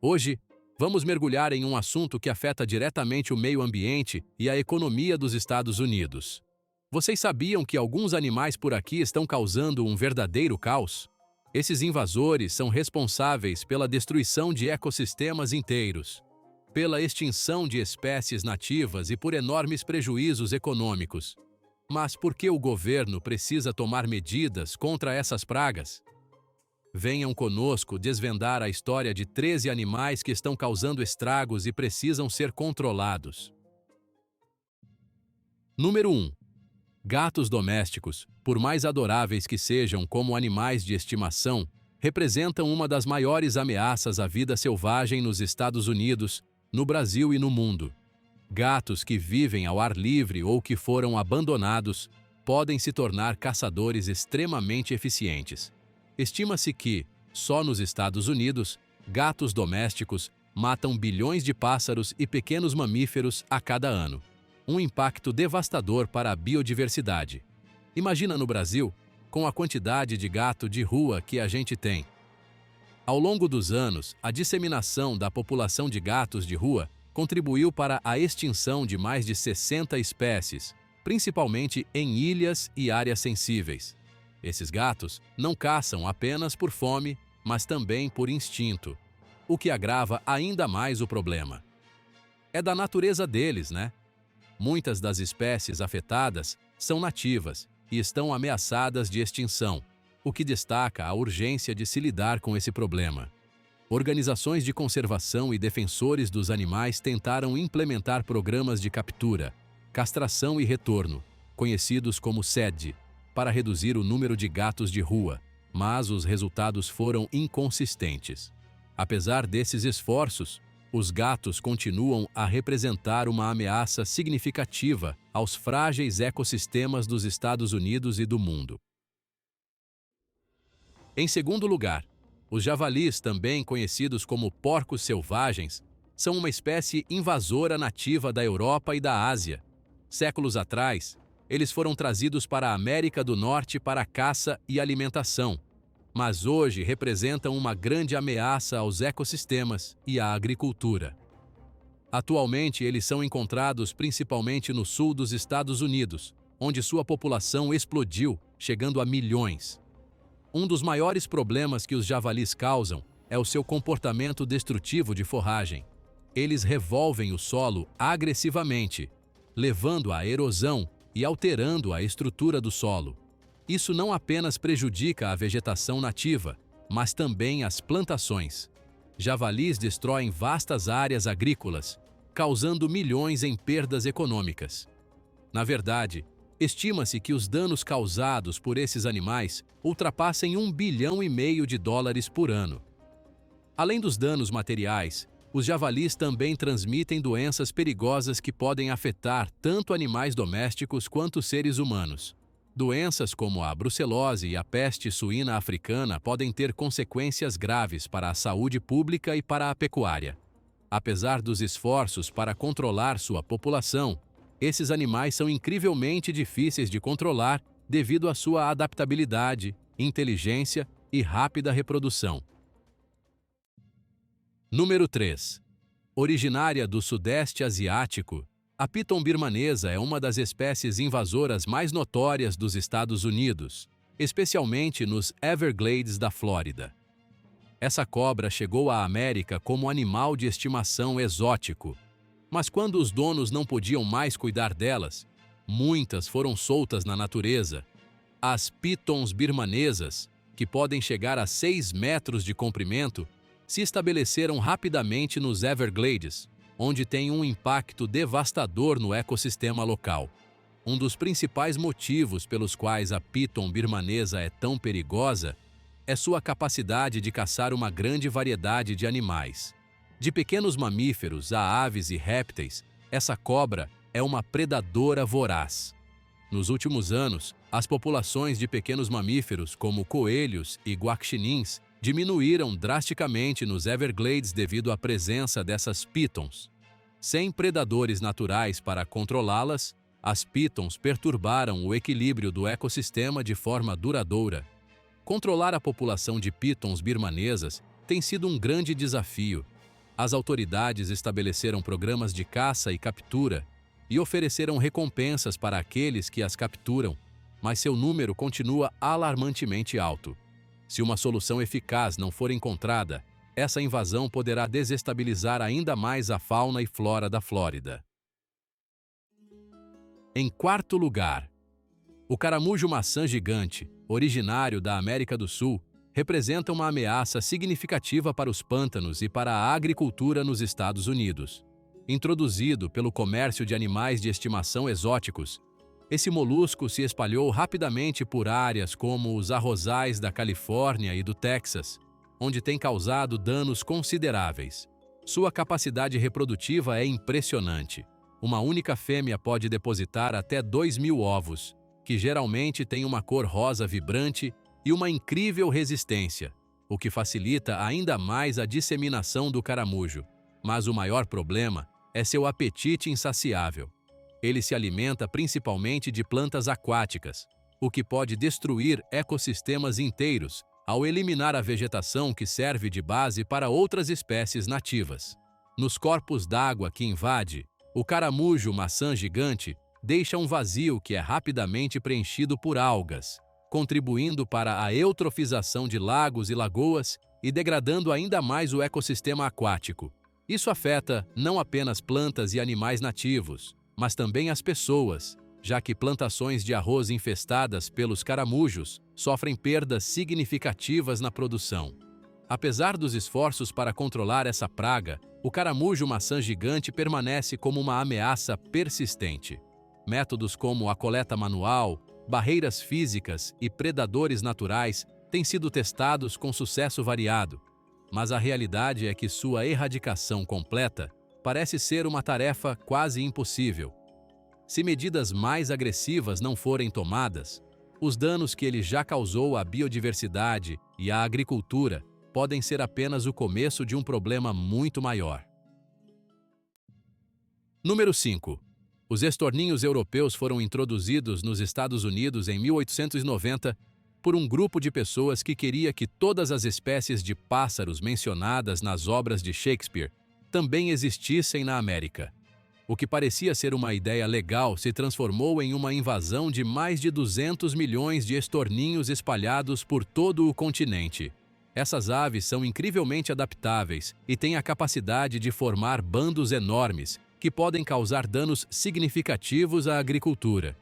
Hoje, vamos mergulhar em um assunto que afeta diretamente o meio ambiente e a economia dos Estados Unidos. Vocês sabiam que alguns animais por aqui estão causando um verdadeiro caos? Esses invasores são responsáveis pela destruição de ecossistemas inteiros, pela extinção de espécies nativas e por enormes prejuízos econômicos. Mas por que o governo precisa tomar medidas contra essas pragas? Venham conosco desvendar a história de 13 animais que estão causando estragos e precisam ser controlados. Número 1. Gatos domésticos, por mais adoráveis que sejam como animais de estimação, representam uma das maiores ameaças à vida selvagem nos Estados Unidos, no Brasil e no mundo. Gatos que vivem ao ar livre ou que foram abandonados podem se tornar caçadores extremamente eficientes. Estima-se que, só nos Estados Unidos, gatos domésticos matam bilhões de pássaros e pequenos mamíferos a cada ano. Um impacto devastador para a biodiversidade. Imagina no Brasil, com a quantidade de gato de rua que a gente tem. Ao longo dos anos, a disseminação da população de gatos de rua contribuiu para a extinção de mais de 60 espécies, principalmente em ilhas e áreas sensíveis. Esses gatos não caçam apenas por fome, mas também por instinto, o que agrava ainda mais o problema. É da natureza deles, né? Muitas das espécies afetadas são nativas e estão ameaçadas de extinção, o que destaca a urgência de se lidar com esse problema. Organizações de conservação e defensores dos animais tentaram implementar programas de captura, castração e retorno, conhecidos como SED, para reduzir o número de gatos de rua, mas os resultados foram inconsistentes. Apesar desses esforços, os gatos continuam a representar uma ameaça significativa aos frágeis ecossistemas dos Estados Unidos e do mundo. Em segundo lugar, os javalis, também conhecidos como porcos selvagens, são uma espécie invasora nativa da Europa e da Ásia. Séculos atrás, eles foram trazidos para a América do Norte para caça e alimentação, mas hoje representam uma grande ameaça aos ecossistemas e à agricultura. Atualmente, eles são encontrados principalmente no sul dos Estados Unidos, onde sua população explodiu, chegando a milhões. Um dos maiores problemas que os javalis causam é o seu comportamento destrutivo de forragem. Eles revolvem o solo agressivamente, levando à erosão e alterando a estrutura do solo. Isso não apenas prejudica a vegetação nativa, mas também as plantações. Javalis destroem vastas áreas agrícolas, causando milhões em perdas econômicas. Na verdade, estima-se que os danos causados por esses animais ultrapassem US$ 1,5 bilhão por ano. Além dos danos materiais, os javalis também transmitem doenças perigosas que podem afetar tanto animais domésticos quanto seres humanos. Doenças como a brucelose e a peste suína africana podem ter consequências graves para a saúde pública e para a pecuária. Apesar dos esforços para controlar sua população, esses animais são incrivelmente difíceis de controlar devido à sua adaptabilidade, inteligência e rápida reprodução. Número 3. Originária do Sudeste Asiático, a piton birmanesa é uma das espécies invasoras mais notórias dos Estados Unidos, especialmente nos Everglades da Flórida. Essa cobra chegou à América como animal de estimação exótico, mas quando os donos não podiam mais cuidar delas, muitas foram soltas na natureza. As pitons birmanesas, que podem chegar a 6 metros de comprimento, se estabeleceram rapidamente nos Everglades, onde tem um impacto devastador no ecossistema local. Um dos principais motivos pelos quais a piton birmanesa é tão perigosa é sua capacidade de caçar uma grande variedade de animais. De pequenos mamíferos a aves e répteis, essa cobra é uma predadora voraz. Nos últimos anos, as populações de pequenos mamíferos, como coelhos e guaxinins, diminuíram drasticamente nos Everglades devido à presença dessas pitons. Sem predadores naturais para controlá-las, as pitons perturbaram o equilíbrio do ecossistema de forma duradoura. Controlar a população de pitons birmanesas tem sido um grande desafio. As autoridades estabeleceram programas de caça e captura e ofereceram recompensas para aqueles que as capturam, mas seu número continua alarmantemente alto. Se uma solução eficaz não for encontrada, essa invasão poderá desestabilizar ainda mais a fauna e flora da Flórida. Em quarto lugar, o caramujo-maçã gigante, originário da América do Sul, representa uma ameaça significativa para os pântanos e para a agricultura nos Estados Unidos. Introduzido pelo comércio de animais de estimação exóticos, esse molusco se espalhou rapidamente por áreas como os arrozais da Califórnia e do Texas, onde tem causado danos consideráveis. Sua capacidade reprodutiva é impressionante. Uma única fêmea pode depositar até 2.000 ovos, que geralmente têm uma cor rosa vibrante e uma incrível resistência, o que facilita ainda mais a disseminação do caramujo. Mas o maior problema é seu apetite insaciável. Ele se alimenta principalmente de plantas aquáticas, o que pode destruir ecossistemas inteiros ao eliminar a vegetação que serve de base para outras espécies nativas. Nos corpos d'água que invade, o caramujo-maçã gigante deixa um vazio que é rapidamente preenchido por algas, contribuindo para a eutrofização de lagos e lagoas e degradando ainda mais o ecossistema aquático. Isso afeta não apenas plantas e animais nativos, mas também as pessoas, já que plantações de arroz infestadas pelos caramujos sofrem perdas significativas na produção. Apesar dos esforços para controlar essa praga, o caramujo-maçã gigante permanece como uma ameaça persistente. Métodos como a coleta manual, barreiras físicas e predadores naturais têm sido testados com sucesso variado, mas a realidade é que sua erradicação completa parece ser uma tarefa quase impossível. Se medidas mais agressivas não forem tomadas, os danos que ele já causou à biodiversidade e à agricultura podem ser apenas o começo de um problema muito maior. Número 5. Os estorninhos europeus foram introduzidos nos Estados Unidos em 1890 por um grupo de pessoas que queria que todas as espécies de pássaros mencionadas nas obras de Shakespeare também existissem na América. O que parecia ser uma ideia legal se transformou em uma invasão de mais de 200 milhões de estorninhos espalhados por todo o continente. Essas aves são incrivelmente adaptáveis e têm a capacidade de formar bandos enormes que podem causar danos significativos à agricultura.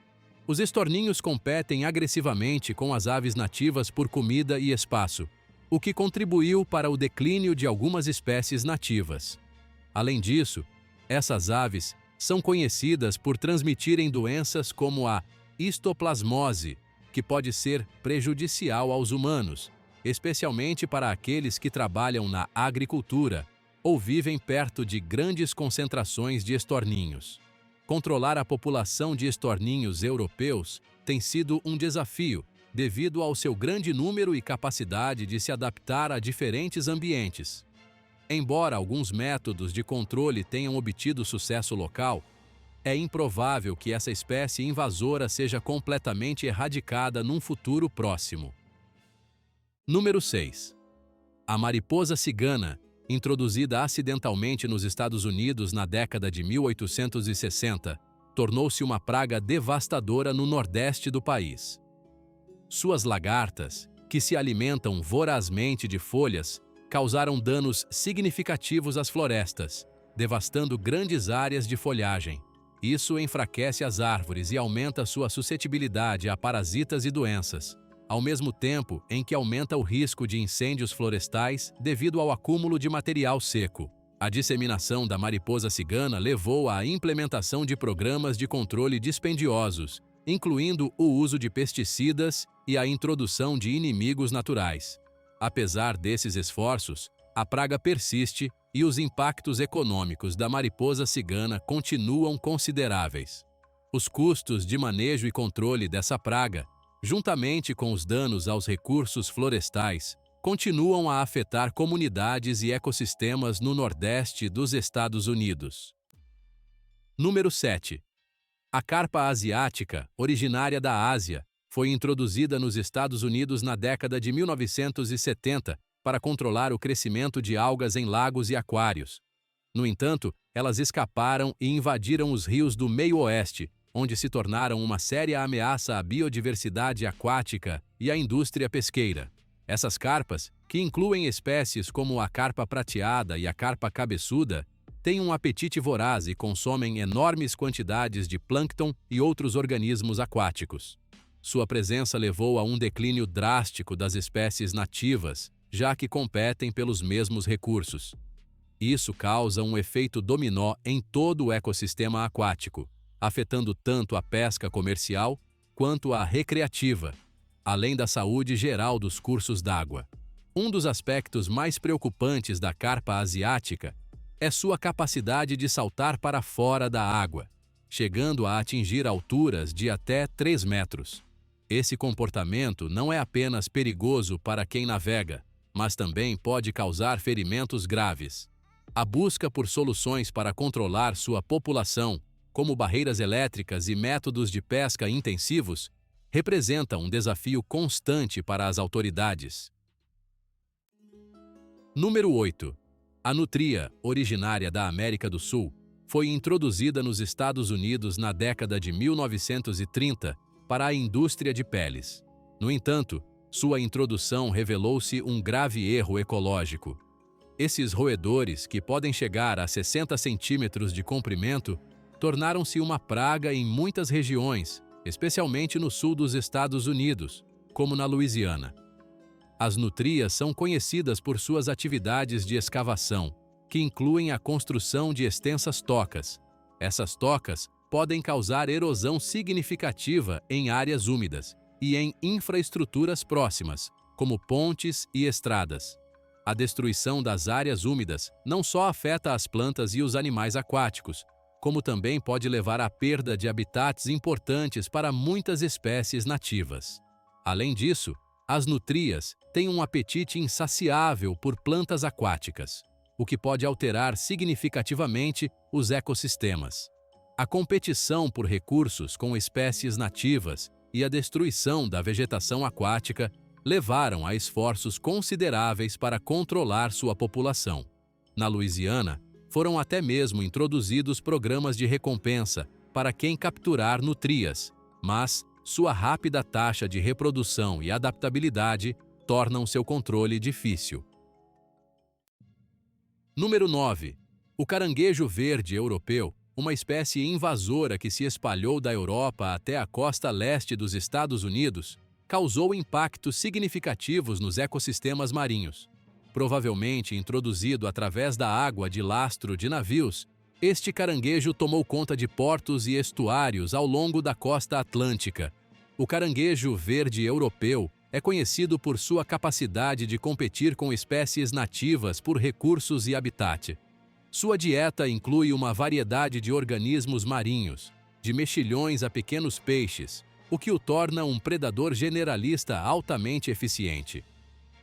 Os estorninhos competem agressivamente com as aves nativas por comida e espaço, o que contribuiu para o declínio de algumas espécies nativas. Além disso, essas aves são conhecidas por transmitirem doenças como a histoplasmose, que pode ser prejudicial aos humanos, especialmente para aqueles que trabalham na agricultura ou vivem perto de grandes concentrações de estorninhos. Controlar a população de estorninhos europeus tem sido um desafio, devido ao seu grande número e capacidade de se adaptar a diferentes ambientes. Embora alguns métodos de controle tenham obtido sucesso local, é improvável que essa espécie invasora seja completamente erradicada num futuro próximo. Número 6. A mariposa cigana, introduzida acidentalmente nos Estados Unidos na década de 1860, tornou-se uma praga devastadora no nordeste do país. Suas lagartas, que se alimentam vorazmente de folhas, causaram danos significativos às florestas, devastando grandes áreas de folhagem. Isso enfraquece as árvores e aumenta sua suscetibilidade a parasitas e doenças, ao mesmo tempo em que aumenta o risco de incêndios florestais devido ao acúmulo de material seco. A disseminação da mariposa cigana levou à implementação de programas de controle dispendiosos, incluindo o uso de pesticidas e a introdução de inimigos naturais. Apesar desses esforços, a praga persiste e os impactos econômicos da mariposa cigana continuam consideráveis. Os custos de manejo e controle dessa praga, juntamente com os danos aos recursos florestais, continuam a afetar comunidades e ecossistemas no Nordeste dos Estados Unidos. Número 7. A carpa asiática, originária da Ásia, foi introduzida nos Estados Unidos na década de 1970 para controlar o crescimento de algas em lagos e aquários. No entanto, elas escaparam e invadiram os rios do meio-oeste, onde se tornaram uma séria ameaça à biodiversidade aquática e à indústria pesqueira. Essas carpas, que incluem espécies como a carpa prateada e a carpa cabeçuda, têm um apetite voraz e consomem enormes quantidades de plâncton e outros organismos aquáticos. Sua presença levou a um declínio drástico das espécies nativas, já que competem pelos mesmos recursos. Isso causa um efeito dominó em todo o ecossistema aquático, afetando tanto a pesca comercial quanto a recreativa, além da saúde geral dos cursos d'água. Um dos aspectos mais preocupantes da carpa asiática é sua capacidade de saltar para fora da água, chegando a atingir alturas de até 3 metros. Esse comportamento não é apenas perigoso para quem navega, mas também pode causar ferimentos graves. A busca por soluções para controlar sua população, como barreiras elétricas e métodos de pesca intensivos, representa um desafio constante para as autoridades. Número 8. A nutria, originária da América do Sul, foi introduzida nos Estados Unidos na década de 1930 para a indústria de peles. No entanto, sua introdução revelou-se um grave erro ecológico. Esses roedores, que podem chegar a 60 centímetros de comprimento, tornaram-se uma praga em muitas regiões, especialmente no sul dos Estados Unidos, como na Louisiana. As nutrias são conhecidas por suas atividades de escavação, que incluem a construção de extensas tocas. Essas tocas podem causar erosão significativa em áreas úmidas e em infraestruturas próximas, como pontes e estradas. A destruição das áreas úmidas não só afeta as plantas e os animais aquáticos, como também pode levar à perda de habitats importantes para muitas espécies nativas. Além disso, as nutrias têm um apetite insaciável por plantas aquáticas, o que pode alterar significativamente os ecossistemas. A competição por recursos com espécies nativas e a destruição da vegetação aquática levaram a esforços consideráveis para controlar sua população. Na Louisiana, foram até mesmo introduzidos programas de recompensa para quem capturar nutrias, mas sua rápida taxa de reprodução e adaptabilidade tornam seu controle difícil. Número 9. O caranguejo verde europeu, uma espécie invasora que se espalhou da Europa até a costa leste dos Estados Unidos, causou impactos significativos nos ecossistemas marinhos. Provavelmente introduzido através da água de lastro de navios, este caranguejo tomou conta de portos e estuários ao longo da costa atlântica. O caranguejo verde europeu é conhecido por sua capacidade de competir com espécies nativas por recursos e habitat. Sua dieta inclui uma variedade de organismos marinhos, de mexilhões a pequenos peixes, o que o torna um predador generalista altamente eficiente.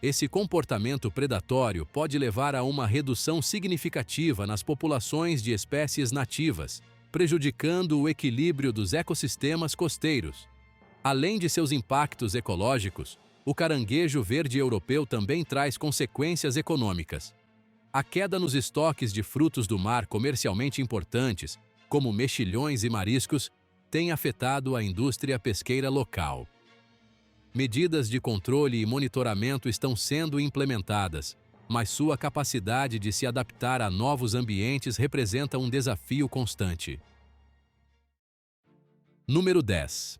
Esse comportamento predatório pode levar a uma redução significativa nas populações de espécies nativas, prejudicando o equilíbrio dos ecossistemas costeiros. Além de seus impactos ecológicos, o caranguejo verde europeu também traz consequências econômicas. A queda nos estoques de frutos do mar comercialmente importantes, como mexilhões e mariscos, tem afetado a indústria pesqueira local. Medidas de controle e monitoramento estão sendo implementadas, mas sua capacidade de se adaptar a novos ambientes representa um desafio constante. Número 10.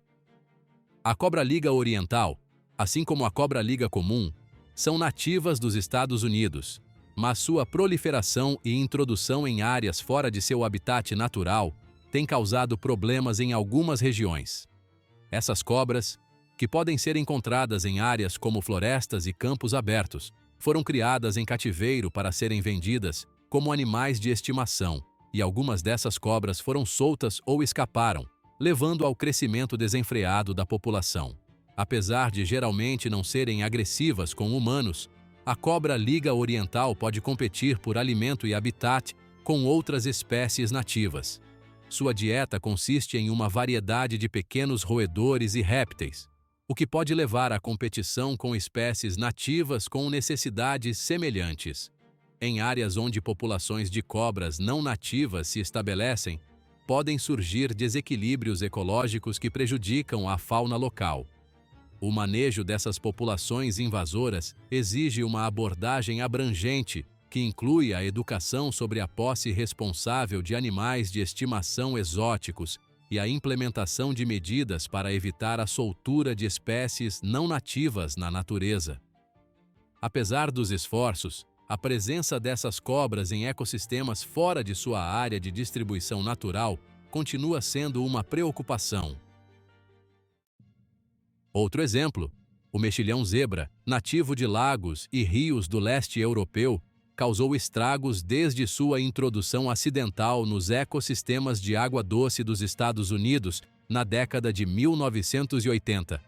A cobra-liga oriental, assim como a cobra-liga comum, são nativas dos Estados Unidos, mas sua proliferação e introdução em áreas fora de seu habitat natural tem causado problemas em algumas regiões. Essas cobras, que podem ser encontradas em áreas como florestas e campos abertos, foram criadas em cativeiro para serem vendidas como animais de estimação, e algumas dessas cobras foram soltas ou escaparam, levando ao crescimento desenfreado da população. Apesar de geralmente não serem agressivas com humanos, a cobra-liga oriental pode competir por alimento e habitat com outras espécies nativas. Sua dieta consiste em uma variedade de pequenos roedores e répteis, o que pode levar à competição com espécies nativas com necessidades semelhantes. Em áreas onde populações de cobras não nativas se estabelecem, podem surgir desequilíbrios ecológicos que prejudicam a fauna local. O manejo dessas populações invasoras exige uma abordagem abrangente que inclui a educação sobre a posse responsável de animais de estimação exóticos e a implementação de medidas para evitar a soltura de espécies não nativas na natureza. Apesar dos esforços, a presença dessas cobras em ecossistemas fora de sua área de distribuição natural continua sendo uma preocupação. Outro exemplo, o mexilhão-zebra, nativo de lagos e rios do leste europeu, causou estragos desde sua introdução acidental nos ecossistemas de água doce dos Estados Unidos na década de 1980.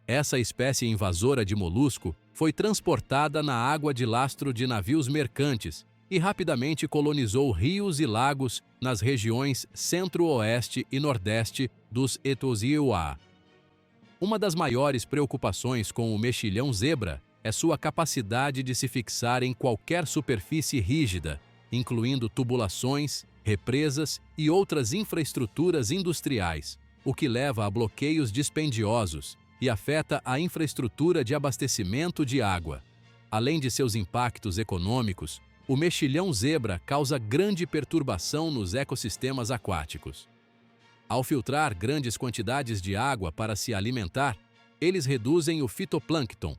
Essa espécie invasora de molusco foi transportada na água de lastro de navios mercantes e rapidamente colonizou rios e lagos nas regiões centro-oeste e nordeste dos Etoos-Iuá. Uma das maiores preocupações com o mexilhão-zebra é sua capacidade de se fixar em qualquer superfície rígida, incluindo tubulações, represas e outras infraestruturas industriais, o que leva a bloqueios dispendiosos e afeta a infraestrutura de abastecimento de água. Além de seus impactos econômicos, o mexilhão-zebra causa grande perturbação nos ecossistemas aquáticos. Ao filtrar grandes quantidades de água para se alimentar, eles reduzem o fitoplâncton,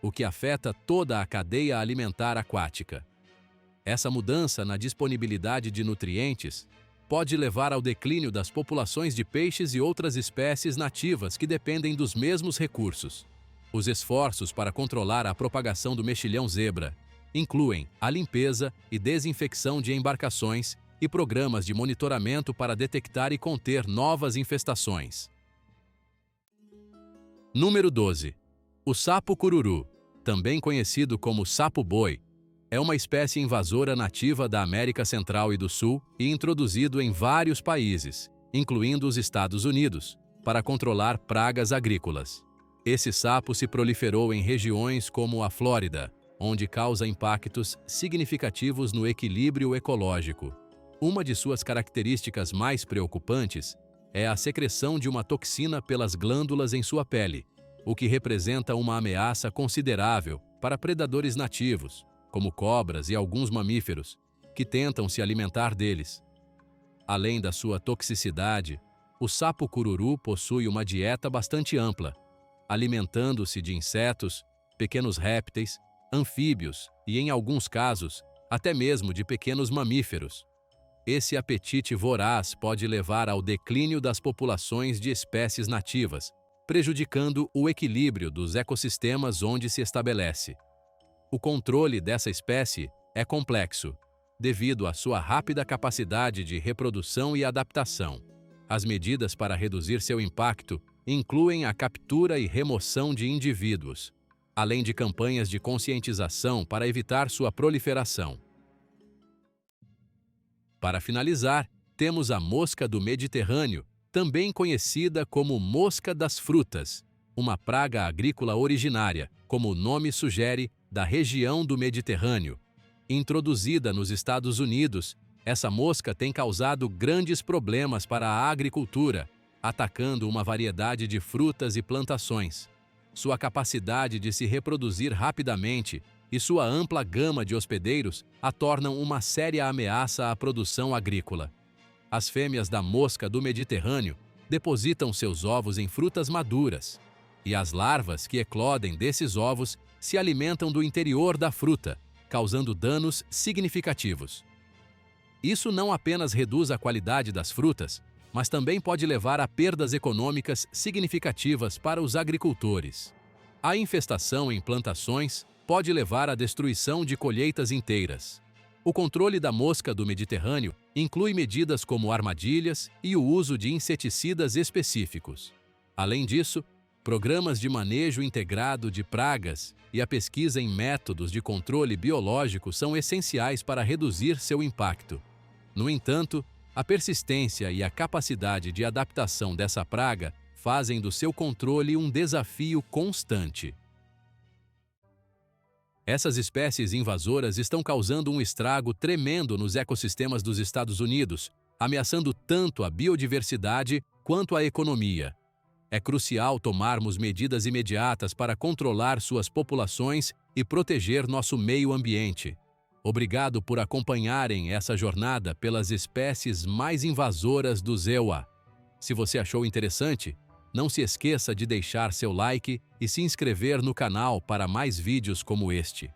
o que afeta toda a cadeia alimentar aquática. Essa mudança na disponibilidade de nutrientes pode levar ao declínio das populações de peixes e outras espécies nativas que dependem dos mesmos recursos. Os esforços para controlar a propagação do mexilhão-zebra incluem a limpeza e desinfecção de embarcações e programas de monitoramento para detectar e conter novas infestações. Número 12. O sapo cururu, também conhecido como sapo-boi, é uma espécie invasora nativa da América Central e do Sul e introduzido em vários países, incluindo os Estados Unidos, para controlar pragas agrícolas. Esse sapo se proliferou em regiões como a Flórida, onde causa impactos significativos no equilíbrio ecológico. Uma de suas características mais preocupantes é a secreção de uma toxina pelas glândulas em sua pele, o que representa uma ameaça considerável para predadores nativos, como cobras e alguns mamíferos, que tentam se alimentar deles. Além da sua toxicidade, o sapo cururu possui uma dieta bastante ampla, alimentando-se de insetos, pequenos répteis, anfíbios e, em alguns casos, até mesmo de pequenos mamíferos. Esse apetite voraz pode levar ao declínio das populações de espécies nativas, prejudicando o equilíbrio dos ecossistemas onde se estabelece. O controle dessa espécie é complexo, devido à sua rápida capacidade de reprodução e adaptação. As medidas para reduzir seu impacto incluem a captura e remoção de indivíduos, além de campanhas de conscientização para evitar sua proliferação. Para finalizar, temos a mosca do Mediterrâneo, também conhecida como mosca das frutas, uma praga agrícola originária, como o nome sugere, da região do Mediterrâneo. Introduzida nos Estados Unidos, essa mosca tem causado grandes problemas para a agricultura, atacando uma variedade de frutas e plantações. Sua capacidade de se reproduzir rapidamente e sua ampla gama de hospedeiros a tornam uma séria ameaça à produção agrícola. As fêmeas da mosca do Mediterrâneo depositam seus ovos em frutas maduras, e as larvas que eclodem desses ovos se alimentam do interior da fruta, causando danos significativos. Isso não apenas reduz a qualidade das frutas, mas também pode levar a perdas econômicas significativas para os agricultores. A infestação em plantações pode levar à destruição de colheitas inteiras. O controle da mosca do Mediterrâneo inclui medidas como armadilhas e o uso de inseticidas específicos. Além disso, programas de manejo integrado de pragas e a pesquisa em métodos de controle biológico são essenciais para reduzir seu impacto. No entanto, a persistência e a capacidade de adaptação dessa praga fazem do seu controle um desafio constante. Essas espécies invasoras estão causando um estrago tremendo nos ecossistemas dos Estados Unidos, ameaçando tanto a biodiversidade quanto a economia. É crucial tomarmos medidas imediatas para controlar suas populações e proteger nosso meio ambiente. Obrigado por acompanharem essa jornada pelas espécies mais invasoras do EUA. Se você achou interessante, não se esqueça de deixar seu like e se inscrever no canal para mais vídeos como este.